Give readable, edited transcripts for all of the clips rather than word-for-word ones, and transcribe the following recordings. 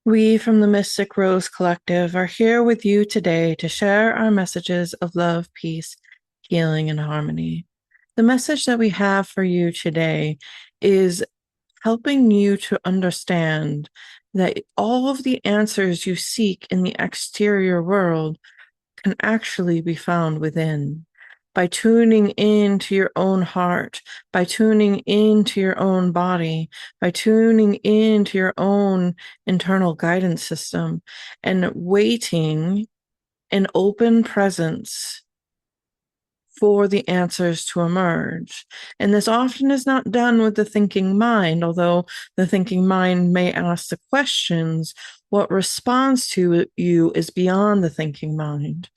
We from the Mystic Rose Collective are here with you today to share our messages of love, peace, healing, and harmony. The message that we have for you today is helping you to understand that all of the answers you seek in the exterior world can actually be found within. By tuning into your own heart, by tuning into your own body, by tuning into your own internal guidance system, and waiting in open presence for the answers to emerge. And this often is not done with the thinking mind, although the thinking mind may ask the questions. What responds to you is beyond the thinking mind.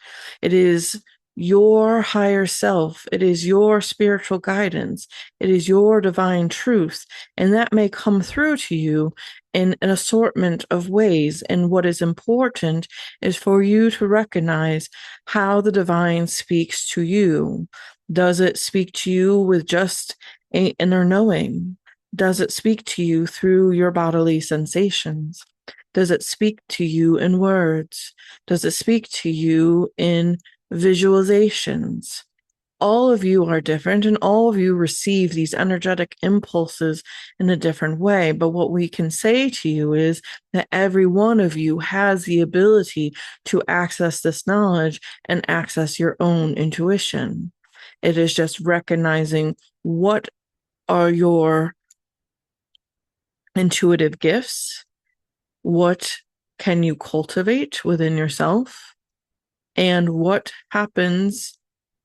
It is your higher self. It is your spiritual guidance. It is your divine truth. And that may come through to you in an assortment of ways. And what is important is for you to recognize how the divine speaks to you. Does it speak to you with just an inner knowing? Does it speak to you through your bodily sensations? Does it speak to you in words? Does it speak to you in visualizations? All of you are different and all of you receive these energetic impulses in a different way. But what we can say to you is that every one of you has the ability to access this knowledge and access your own intuition. It is just recognizing what are your intuitive gifts, what can you cultivate within yourself, and what happens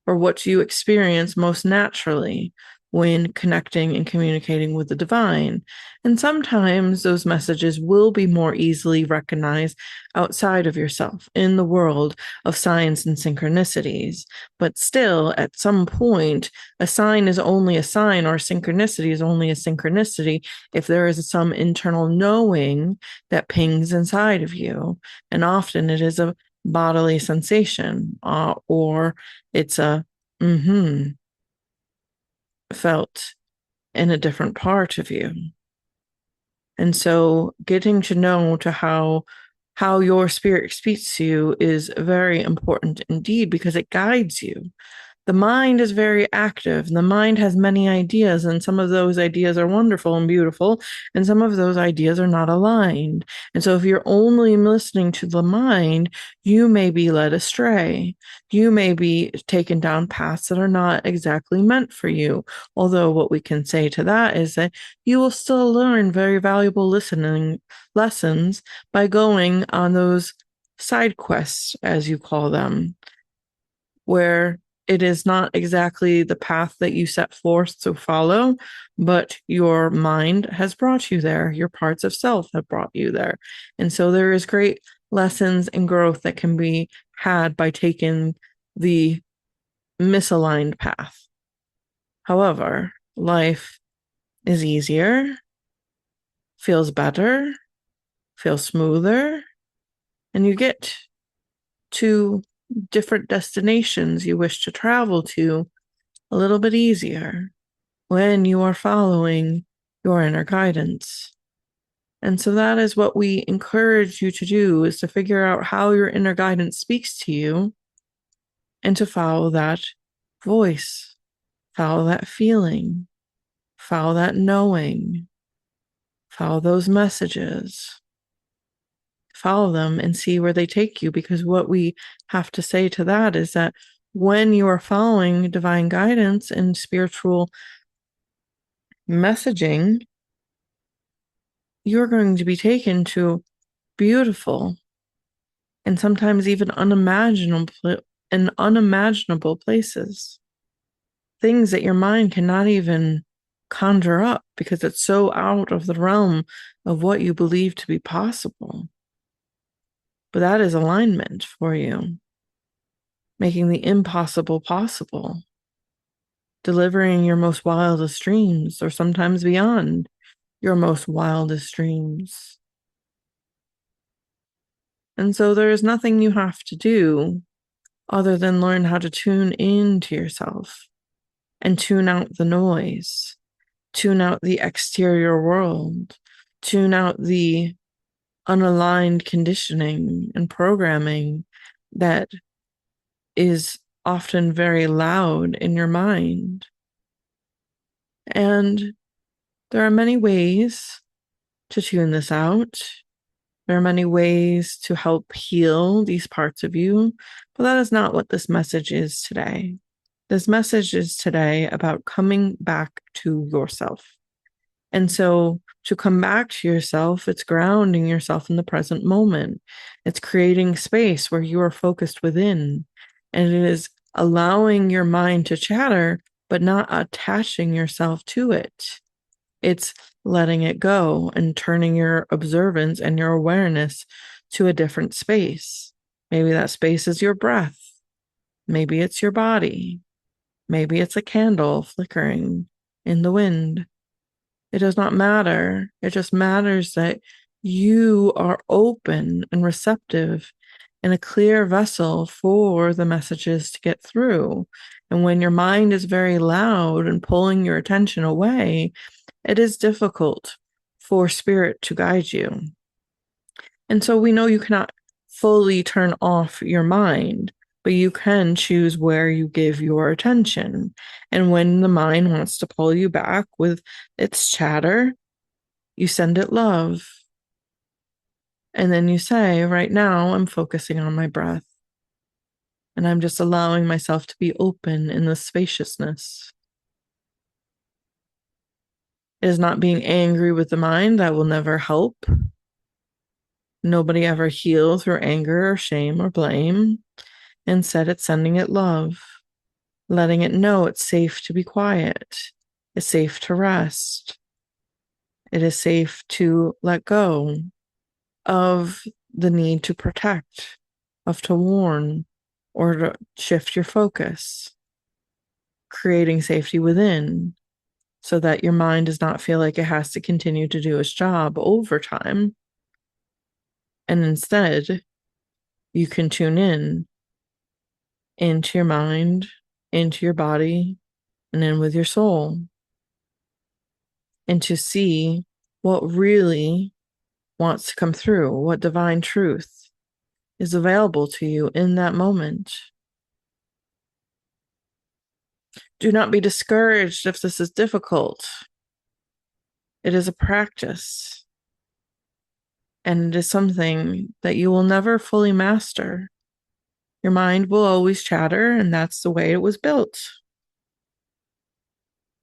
or what do you experience most naturally when connecting and communicating with the divine. And sometimes those messages will be more easily recognized outside of yourself in the world of signs and synchronicities. But still, at some point, a sign is only a sign or a synchronicity is only a synchronicity if there is some internal knowing that pings inside of you. And often it is a bodily sensation, or it's a felt in a different part of you. And so getting to know to how your spirit speaks to you is very important indeed, because it guides you. The mind is very active, and the mind has many ideas, and some of those ideas are wonderful and beautiful, and some of those ideas are not aligned. And so if you're only listening to the mind, you may be led astray. You may be taken down paths that are not exactly meant for you. Although what we can say to that is that you will still learn very valuable listening lessons by going on those side quests, as you call them, where it is not exactly the path that you set forth to follow, but your mind has brought you there. Your parts of self have brought you there. And so there is great lessons and growth that can be had by taking the misaligned path. However, life is easier, feels better, feels smoother, and you get to different destinations you wish to travel to a little bit easier when you are following your inner guidance. And so that is what we encourage you to do, is to figure out how your inner guidance speaks to you and to follow that voice, follow that feeling, follow that knowing, follow those messages. Follow them and see where they take you, because what we have to say to that is that when you are following divine guidance and spiritual messaging, you're going to be taken to beautiful and sometimes even unimaginable places, things that your mind cannot even conjure up because it's so out of the realm of what you believe to be possible. But that is alignment for you, making the impossible possible, delivering your most wildest dreams, or sometimes beyond your most wildest dreams. And so there is nothing you have to do other than learn how to tune into yourself and tune out the noise, tune out the exterior world, tune out the unaligned conditioning and programming that is often very loud in your mind. And there are many ways to tune this out. There are many ways to help heal these parts of you, but that is not what this message is today. This message is today about coming back to yourself. And so to come back to yourself, it's grounding yourself in the present moment. It's creating space where you are focused within. And it is allowing your mind to chatter, but not attaching yourself to it. It's letting it go and turning your observance and your awareness to a different space. Maybe that space is your breath. Maybe it's your body. Maybe it's a candle flickering in the wind. It does not matter. It just matters that you are open and receptive and a clear vessel for the messages to get through. And when your mind is very loud and pulling your attention away, it is difficult for spirit to guide you. And so we know you cannot fully turn off your mind, but you can choose where you give your attention. And when the mind wants to pull you back with its chatter, you send it love. And then you say, right now, I'm focusing on my breath. And I'm just allowing myself to be open in the spaciousness. It is not being angry with the mind that will never help. Nobody ever heals through anger or shame or blame. Instead, it's sending it love, letting it know it's safe to be quiet. It's safe to rest. It is safe to let go of the need to protect, of to warn, or to shift your focus, creating safety within so that your mind does not feel like it has to continue to do its job over time. And instead, you can tune in into your mind, into your body, and in with your soul, and to see what really wants to come through, what divine truth is available to you in that moment. Do not be discouraged if this is difficult. It is a practice, and it is something that you will never fully master. Your mind will always chatter, and that's the way it was built.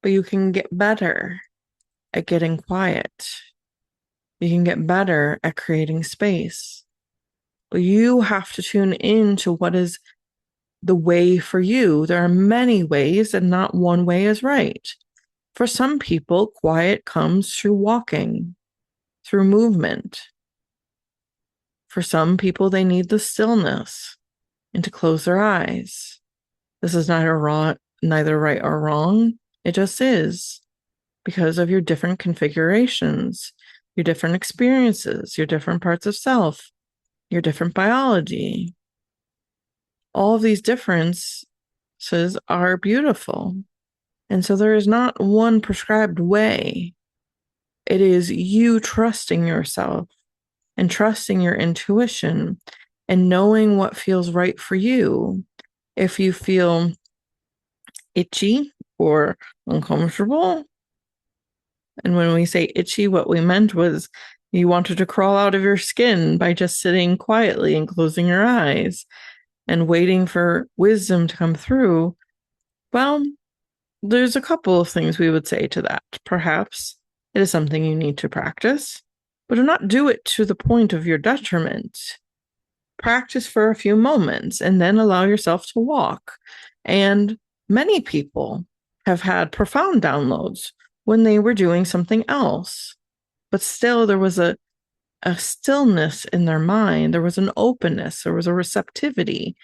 But you can get better at getting quiet. You can get better at creating space. But you have to tune in to what is the way for you. There are many ways, and not one way is right. For some people, quiet comes through walking, through movement. For some people, they need the stillness and to close their eyes. This is neither right or wrong. It just is because of your different configurations, your different experiences, your different parts of self, your different biology. All of these differences are beautiful. And so there is not one prescribed way. It is you trusting yourself and trusting your intuition and knowing what feels right for you. If you feel itchy or uncomfortable, and when we say itchy, what we meant was you wanted to crawl out of your skin by just sitting quietly and closing your eyes and waiting for wisdom to come through. Well, there's a couple of things we would say to that. Perhaps it is something you need to practice, but do not do it to the point of your detriment. Practice for a few moments and then allow yourself to walk. And many people have had profound downloads when they were doing something else, but still there was a stillness in their mind. There was an openness. There was a receptivity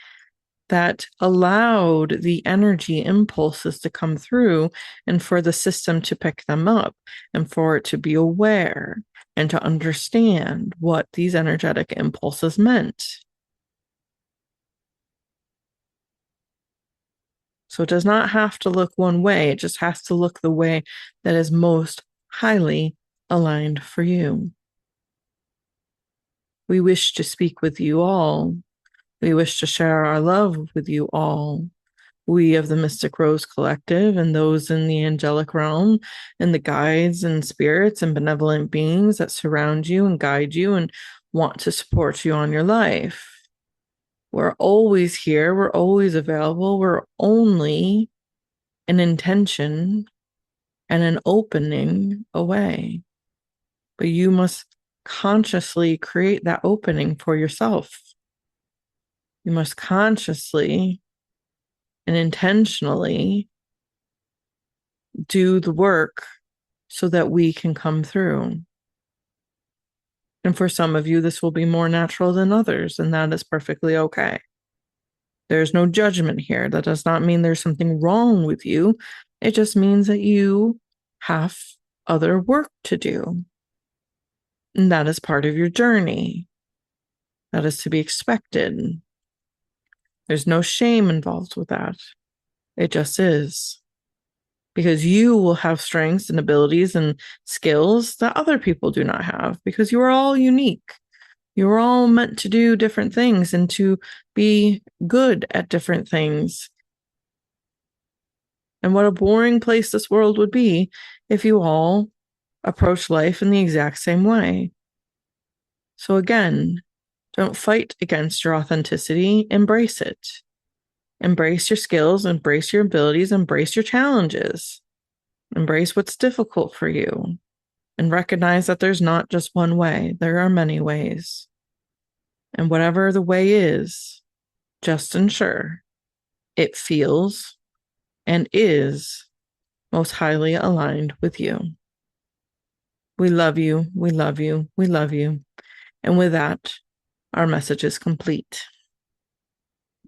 that allowed the energy impulses to come through and for the system to pick them up and for it to be aware and to understand what these energetic impulses meant. So it does not have to look one way. It just has to look the way that is most highly aligned for you. We wish to speak with you all. We wish to share our love with you all. We of the Mystic Rose Collective and those in the angelic realm and the guides and spirits and benevolent beings that surround you and guide you and want to support you on your life. We're always here. We're always available. We're only an intention and an opening away. But you must consciously create that opening for yourself. You must consciously and intentionally do the work so that we can come through. And for some of you, this will be more natural than others, and that is perfectly okay. There's no judgment here. That does not mean there's something wrong with you. It just means that you have other work to do. And that is part of your journey. That is to be expected. There's no shame involved with that. It just is. Because you will have strengths and abilities and skills that other people do not have, because you are all unique. You are all meant to do different things and to be good at different things. And what a boring place this world would be if you all approach life in the exact same way. So again, don't fight against your authenticity. Embrace it. Embrace your skills, embrace your abilities, embrace your challenges. Embrace what's difficult for you. And recognize that there's not just one way. There are many ways. And whatever the way is, just ensure it feels and is most highly aligned with you. We love you. We love you. We love you. And with that, our message is complete.